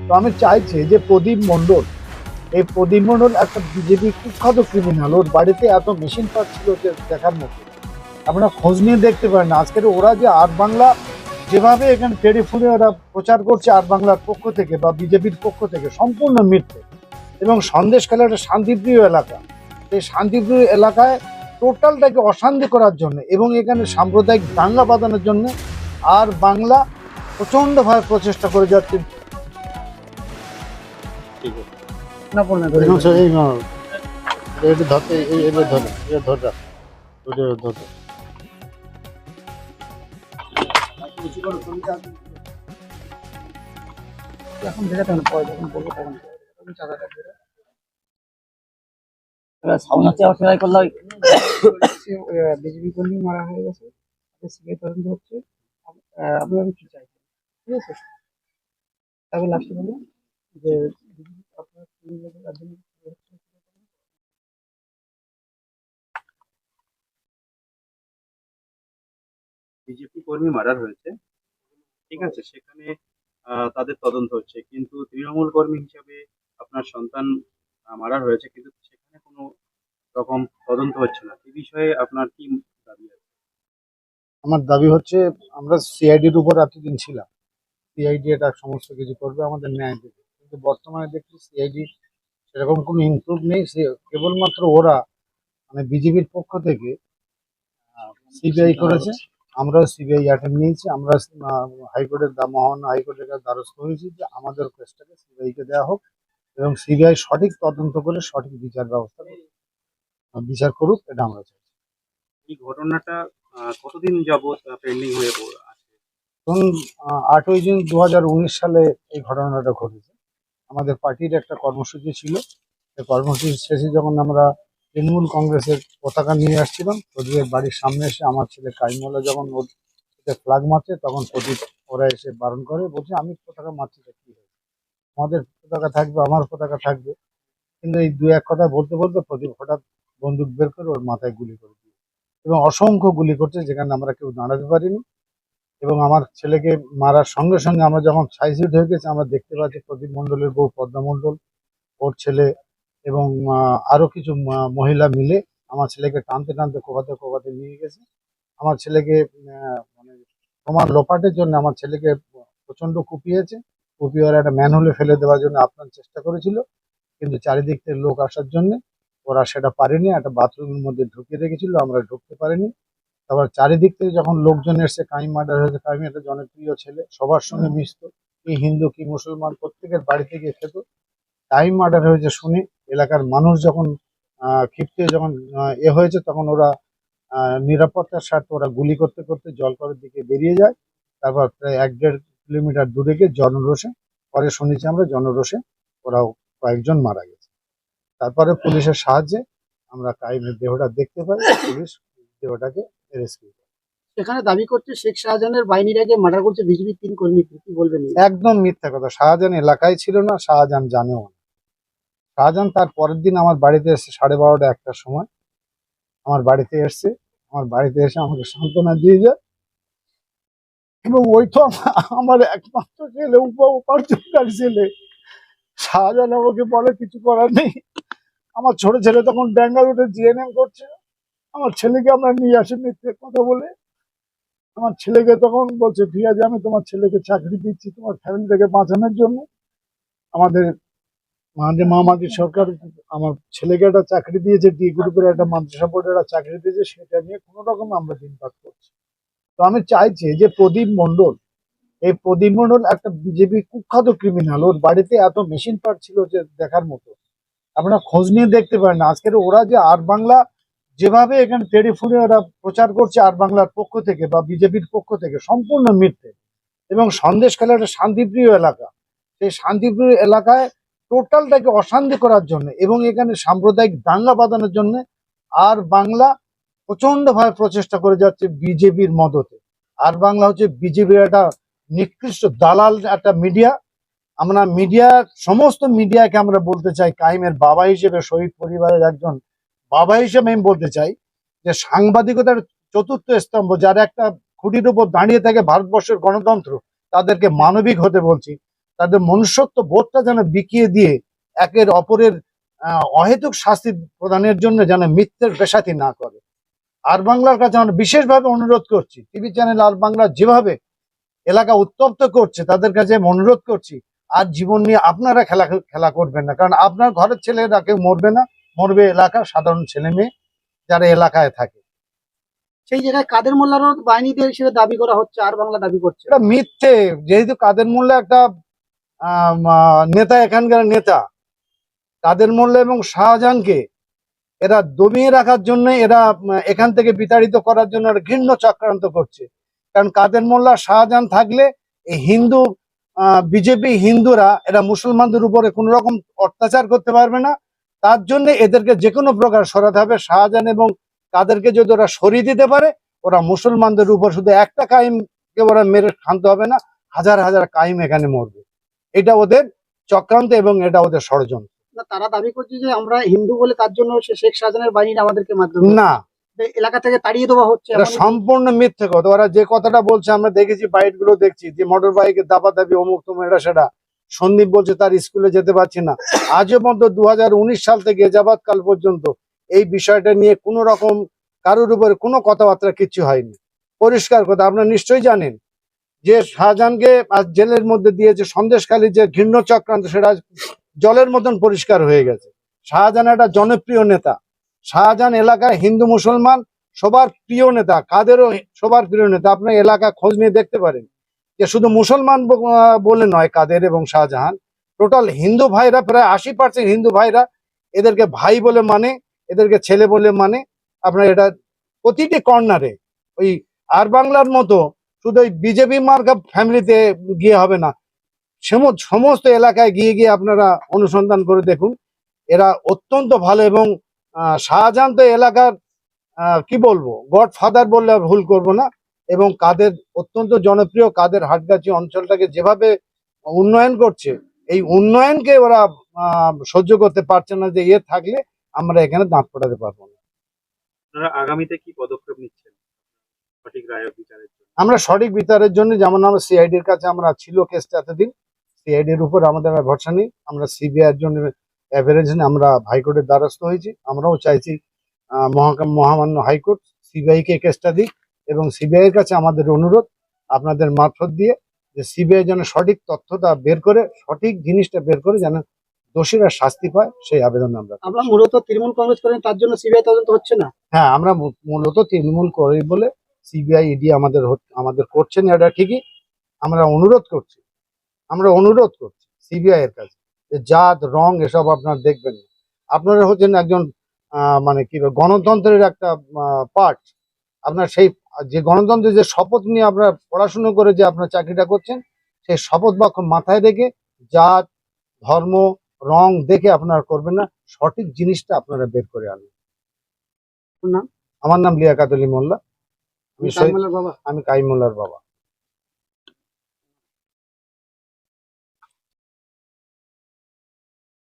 তো আমি চাইছি যে প্রদীপ মণ্ডল, এই প্রদীপ মণ্ডল একটা বিজেপি কুখ্যাত ক্রিমিনাল। ওর বাড়িতে এত মেশিন পার্ট ছিল যে দেখার মতো। আপনারা খোঁজ নিয়ে দেখতে পারেন আজকের ওরা যে আর বাংলা যেভাবে এখানে টেলিফোনে ওরা প্রচার করছে আর বাংলার পক্ষ থেকে বা বিজেপির পক্ষ থেকে, সম্পূর্ণ মিথ্যে। এবং সন্দেশখালী একটা শান্তিপ্রিয় এলাকা, এই শান্তিপ্রিয় এলাকায় টোটালটাকে অশান্তি করার জন্য এবং এখানে সাম্প্রদায়িক দাঙ্গা বাঁধানোর জন্য আর বাংলা প্রচন্ডভাবে প্রচেষ্টা করে যাচ্ছে। ঠিক আছে। না বললেন একটু ধরতে এবার ধরো, এটা ধর রাখ, ওটা ধর। এখন দেখাতে হবে, পরে যখন বলবো তখন চাঁদাটা করে সাউন্ড হচ্ছে আবার ট্রাই করলাম। বিজেপি কর্মী মারা হয়ে গেছে, সিবিআই তদন্ত হচ্ছে। আপনারা কি চাইছেন? ঠিক আছে, তারপর লাস্টে বলুন যে আপনার বিজেপি কর্মী মার্ডার হয়েছে, ঠিক আছে, সেখানে তাদের তদন্ত হচ্ছে, কিন্তু তৃণমূল কর্মী হিসাবে আপনার সন্তান মার্ডার হয়েছে, কিন্তু সেখানে কোনো রকম তদন্ত হচ্ছে না। এই বিষয়ে আপনার কি দাবি আছে? আমার দাবি হচ্ছে, আমরা সিআইডির উপর এতদিন ছিলাম, সিআইডি এটা সমস্ত কিছু করবে, আমাদের ন্যায় দেবে। কিন্তু বর্তমানে দেখছি সিআইডি সেরকম কোনো ইমপ্রুভ নেই। সে কেবলমাত্র ওরা মানে বিজেপির পক্ষ থেকে সিবিআই করেছে, আমরাও সিবিআই অ্যাটেন্ড নিয়েছি। আমরা হাইকোর্টের মহামান্য হাইকোর্টের কাছে দ্বারস্থ হয়েছি যে আমাদের কেসটাকে সিবিআইকে দেওয়া হোক এবং সিবিআই সঠিক তদন্ত করে সঠিক বিচার ব্যবস্থা বিচার করুক, এটা আমরা চাই। এই ঘটনাটা কতদিন যাবত পেন্ডিং হয়ে আছে? ধরুন 8ই জুন 2019 সালে এই ঘটনাটা ঘটেছে। আমাদের পার্টির একটা কর্মসূচি ছিল, সেই কর্মসূচির শেষে যখন আমরা তৃণমূল কংগ্রেসের পতাকা নিয়ে আসছিলাম, প্রদীপের বাড়ির সামনে এসে আমার ছেলে কাইমুল্লাহ যখন ওর ফ্ল্যাগ মারছে, তখন প্রদীপ ওরা এসে বারণ করে, বলছে আমি পতাকা মারছি, তা কি হয়েছে, আমাদের পতাকা থাকবে, আমার পতাকা থাকবে। কিন্তু এই দু এক কথা বলতে বলতে প্রদীপ হঠাৎ বন্দুক বের করে ওর মাথায় গুলি করে দিয়ে এবং অসংখ্য গুলি করছে, যেখানে আমরা কেউ দাঁড়াতে পারিনি। এবং আমার ছেলেকে মারার সঙ্গে সঙ্গে আমরা যখন সাইজে ঢুকে গেছি, আমরা দেখতে পাচ্ছি প্রদীপ মণ্ডলের বউ পদ্মা মণ্ডল, ওর ছেলে এবং আরো কিছু মহিলা মিলে আমার ছেলেকে টানতে টানতে কোপাতে কোপাতে নিয়ে গেছে। আমার ছেলেকে মানে প্রমাণ লোপাটের জন্য আমার ছেলেকে প্রচন্ড কুপিয়েছে। কুপিয়ে ওরা একটা ম্যানহোলে ফেলে দেওয়ার জন্য আপ্রাণ চেষ্টা করেছিল, কিন্তু চারিদিক থেকে লোক আসার জন্য ওরা সেটা পারেনি। একটা বাথরুমের মধ্যে ঢুকিয়ে রেখেছিল, আমরা ঢুকতে পারিনি। তারপর চারিদিক থেকে যখন লোকজন এসছে, কাইম মার্ডার হয়েছে, কাইম একটা জনপ্রিয় ছেলে, সবার সঙ্গে মিশতো, কি হিন্দু কি মুসলমান প্রত্যেকের বাড়িতে গিয়ে খেত। টাইম মার্ডার হয়েছে শুনে এলাকার মানুষ যখন ক্ষিপ্ত হয়ে যখন হয়েছে, তখন ওরা নিরাপত্তার স্বার্থে ওরা গুলি করতে করতে জলকরের দিকে বেরিয়ে যায়। তারপর প্রায় 1-1.5 কিলোমিটার দূরে গিয়ে জনরোষে, পরে শুনেছি আমরা জনরোষে ওরাও কয়েকজন মারা গেছে। তারপরে পুলিশের সাহায্যে আমরা কাইমের দেহটা দেখতে পাই, পুলিশ দেহটাকে রেস্কিউ করে। এখানে দাবি করছে শেখ শাহজাহানের বাহিনীর আগে মার্ডার করছে বিজেপির 3 কর্মী, কি বলবেন? একদম মিথ্যা কথা। শাহজাহান এলাকায় ছিল না, শাহজাহান জানেও না। শাহজাহান তার পরের দিন আমার বাড়িতে এসে 12:30-1টার সময় আমার বাড়িতে এসছে, আমার বাড়িতে এসে আমাকে সান্ত্বনা দিয়ে যায় এবং ওই তো আমার একমাত্র ছেলে, উপার্জনকারী ছেলে। শাহজাহান আমাকে বলে কিছু করার নেই। আমার ছোট ছেলে তখন ব্যাঙ্গালোরে জিএনএম করছে, আমার ছেলেকে আমরা নিয়ে আসি মিথ্যে কথা বলে। আমার ছেলেকে তখন বলছে ঠিক আছে, আমি তোমার ছেলেকে চাকরি দিচ্ছি তোমার ফ্যামিলিটাকে বাঁচানোর জন্য। আমাদের মামাটি সরকার আমার ছেলেকে একটা চাকরি দিয়েছে, ডি গ্রুপের একটা মাদ্রাসা বোর্ডে একটা চাকরি দিয়েছে, সেটা নিয়ে কোনো রকম আমরা দিনপাত করছি। তো আমি চাইছি যে প্রদীপ মণ্ডল, এই প্রদীপ মণ্ডল একটা বিজেপি কুখ্যাত ক্রিমিনাল। ওর বাড়িতে এত মেশিন পার্ট ছিল যে দেখার মতো। আপনারা খোঁজ নিয়ে দেখতে পারেন আজকের ওরা যে আর বাংলা যেভাবে এখানে টেলিফোনে ওরা প্রচার করছে আর বাংলার পক্ষ থেকে বা বিজেপির পক্ষ থেকে, সম্পূর্ণ মিথ্যে। এবং সন্দেশখালী একটা শান্তিপ্রিয় এলাকা, সেই শান্তিপ্রিয় এলাকায় টোটালটাকে অশান্তি করার জন্য এবং এখানে সাম্প্রদায়িক দাঙ্গা বাঁধানোর জন্য আর বাংলা প্রচন্ডভাবে প্রচেষ্টা করে যাচ্ছে বিজেপির মদতে। আর বাংলা হচ্ছে বিজেপির একটা নিকৃষ্ট দালাল একটা মিডিয়া। আমরা মিডিয়া, সমস্ত মিডিয়াকে আমরা বলতে চাই, কাইমের বাবা হিসেবে, শহীদ পরিবারের একজন বাবা হিসেবে আমি বলতে চাই যে সাংবাদিকতার চতুর্থ স্তম্ভ, যারা একটা খুঁটির উপর দাঁড়িয়ে থাকে ভারতবর্ষের গণতন্ত্র, তাদেরকে মানবিক হতে বলছি। তাদের মনুষ্যত্ব বোধটা যেন বিকিয়ে দিয়ে একের অপরের অহেতুক শাস্তি প্রদানের জন্য যেন মিথ্যের পেশাতি না করে। আর বাংলার কাছে আমরা বিশেষভাবে অনুরোধ করছি, টিভি চ্যানেল আর বাংলা যেভাবে এলাকা উত্তপ্ত করছে তাদের কাছে অনুরোধ করছি, আর জীবন নিয়ে আপনারা খেলা খেলা করবেন না। কারণ আপনার ঘরের ছেলেরা কেউ মরবে না, মরবে এলাকার সাধারণ ছেলে মেয়ে যারা এলাকায় থাকে। সেই জায়গায় কাদের মোল্লারও বাহিনীদের হিসেবে দাবি করা হচ্ছে, আর বাংলা দাবি করছে। এটা মিথ্যে। যেহেতু কাদের মোল্লা একটা নেতা, এখানকার নেতা, কাদের মোল্লা এবং শাহজাহানকে এরা দমিয়ে রাখার জন্য, এরা এখান থেকে বিতাড়িত করার জন্য একটা ঘৃণ্য চক্রান্ত করছে। কারণ কাদের মোল্লা শাহজাহান থাকলে এই হিন্দু বিজেপি হিন্দুরা এরা মুসলমানদের উপরে কোনো রকম অত্যাচার করতে পারবে না। তার জন্য এদেরকে যে কোনো প্রকার সরাতে হবে। শাহজাহান এবং কাদেরকে যদি ওরা সরিয়ে দিতে পারে, ওরা মুসলমানদের উপর শুধু একটা কাইমকে ওরা মেরে ক্ষান্ত হবে না, হাজার হাজার কাইম এখানে মরবে। এটা ওদের চক্রান্ত এবং এটা ওদের ষড়যন্ত্র। না, তারা দাবি করছে যে আমরা হিন্দু বলে তার জন্য শেখ শাহজাহানের বাহিনীরা আমাদেরকে মাধ্যমে না, এলাকা থেকে তাড়িয়ে দেওয়া হচ্ছে। এটা সম্পূর্ণ মিথ্যে কথা। ওরা যে কথাটা বলছে আমরা দেখেছি, বাইট গুলো দেখছি, যে মোটর বাইকের দাপাদাপি অমুক তমুক এটা সেটা। সন্দীপ বলছে তার স্কুলে যেতে পারছি না। আজও পর্যন্ত 2019 সাল থেকে যাবৎ কাল পর্যন্ত এই বিষয়টা নিয়ে কোনো রকম কারোর উপরে কোনো কথাবার্তা কিচ্ছু হয়নি। পরিষ্কার কথা, আপনারা নিশ্চয়ই জানেন যে শাহজাহানকে আজ জেলের মধ্যে দিয়েছে, সন্দেশখালী যে ঘৃণ্য চক্রান্ত সেটা জলের মতন পরিষ্কার হয়ে গেছে। শাহজাহান একটা জনপ্রিয় নেতা। শাহজাহান এলাকায় হিন্দু মুসলমান সবার প্রিয় নেতা, কাদেরও সবার প্রিয় নেতা। আপনার এলাকা খোঁজ নিয়ে দেখতে পারেন যে শুধু মুসলমান বলে নয়, কাদের এবং শাহজাহান টোটাল হিন্দু ভাইরা, প্রায় 80% হিন্দু ভাইরা এদেরকে ভাই বলে মানে, এদেরকে ছেলে বলে মানে। আপনার এটা প্রতিটি কর্নারে ওই আর বাংলার মতো শুধু ওই বিজেপি মার্কা ফ্যামিলিতে গিয়ে হবে না, সমস্ত এলাকায় গিয়ে গিয়ে আপনারা অনুসন্ধান করে দেখুন। এরা অত্যন্ত ভালো। এবং শাহজাহান তো এলাকার কি বলবো, গডফাদার বললে ভুল করব না। এবং কাদের অত্যন্ত জনপ্রিয়, কাদের হাটগাছি অঞ্চলটাকে যেভাবে উন্নয়ন করছে, এই উন্নয়নকে ওরা সহ্য করতে পারছে না যে এ থাকলে আমরা এখানে দাঁত ফোটাতে পারবো না। আপনারা আগামীতে কি পদক্ষেপ নিচ্ছেন সঠিক রায় বিচারের জন্য? আমরা সঠিক বিচারের জন্য, যেমন আমরা সিআইডির কাছে আমরা ছিল কেসটা এতদিন, সিআইডির উপর আমাদের আর ভরসা নেই। আমরা সিবিআই এর জন্য অ্যাভারেজ আমরা হাইকোর্টের দ্বারস্থ হয়েছি। আমরাও চাইছি মহামান্য হাইকোর্ট সিবিআই কে কেসটা দিক। এবং সিবিআই এর কাছে আমাদের অনুরোধ আপনাদের মারফত দিয়ে, যে সিবিআই যেন সঠিক তথ্যটা বের করে, সঠিক জিনিসটা বের করে যেন দোষীরা শাস্তি পায়, সেই আবেদন আমরা করছি। আমরা মূলত তৃণমূল কংগ্রেস করেন, তার জন্য সিবিআই তদন্ত হচ্ছে না। হ্যাঁ, আমরা মূলত তৃণমূল করি বলে সিবিআই ইডি আমাদের করছে না, এটা ঠিকই। আমরা অনুরোধ করছি সিবিআই এর কাছে যে জাত রং এসব আপনারা দেখবেন না। আপনারা হচ্ছেন একজন মানে কি গণতন্ত্রের একটা পার্ট। আপনার সেই যে গণতন্ত্রের যে শপথ নিয়ে আপনারা পড়াশুনো করে যে আপনার চাকরিটা করছেন, সেই শপথ বাক্য মাথায় রেখে জাত ধর্ম রং দেখে আপনারা করবেন না, সঠিক জিনিসটা আপনারা বের করে আনবেন। নাম? আমার নাম লিয়াকাত আলী মোল্লা। কাইম মোল্লার বাবা। আমি কাইম মোল্লার বাবা।